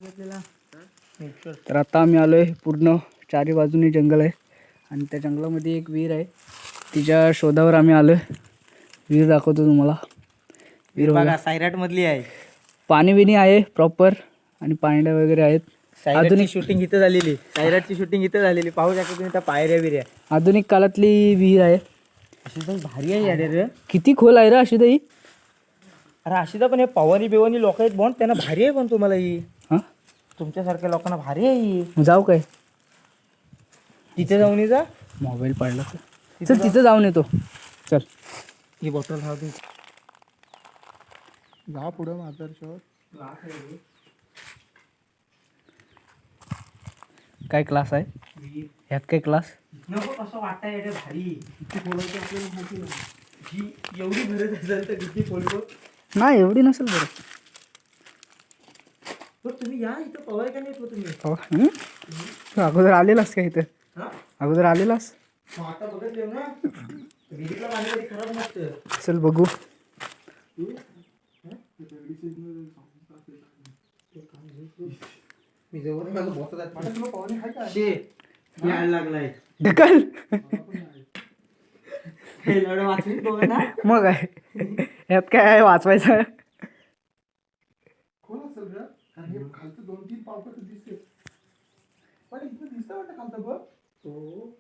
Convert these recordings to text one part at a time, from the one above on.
तर आता आम्ही आलोय, पूर्ण चारी बाजूनी जंगल आहे आणि त्या जंगलामध्ये एक विहीर आहे, तिच्या शोधावर आम्ही आलोय. विहीर दाखवतो तुम्हाला. विहीर बघा सायराट मधली आहे, पाणी बिणी आहे प्रॉपर आणि पाण्याड्या वगैरे आहेत. आधुनिक शूटिंग इथं झालेली, सायराटची शूटिंग इथं झालेली. पाहू शकता तुम्ही त्या पायऱ्या बिऱ्या. आधुनिक काळातली विहीर आहे. अशी तर भारी आहे यार रे. किती खोल आहे रे अशी दही. अरे अशी तर पण हे पवानी बिवानी लोक आहेत बॉन्ड, त्यांना भारी आहे. पण तुम्हाला ही हा तुमच्यासारख्या लोकांना भारी आहे ही. जाऊ काय तिथे जाऊन जा. मोबाईल पडला तर चल तिथं जाऊन येतो. चल ही बॉटल राहू दे. जा पुढे मातर काय क्लास आहे ह्यात? काय क्लास नको कसं वाटतंय रे भारी. किती बोलायचं आपल्याला माहिती नाही. ही एवढी गरज असेल तर किती बोलतो. नाही एवढी नसेल बरं. पण तुम्ही या इथं पवाय का नाही तुम्ही? तू अगोदर आलेलास का इथं? हा अगोदर आलेलास? आता बघत येऊ ना, विहिरीतला पाणी कधी खराब नसतं. चल बघू. मी जवळ यायला लागलाय ढकल वाचून बघ ना. मग काय ह्यात काय आहे वाचवायचं? कोण असेल रे? कारण हे खालचं 2-3 पावलं तर दिसते, पण इथं दिसतं वाटतं खालचं बघ. तो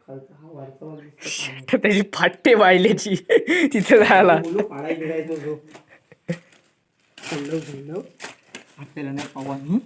खालचा हा वरचा तर त्याची फाटे वाहिल्याची तिथे जायला पाडाय गिरायचो जो आपल्याला नाही पवानी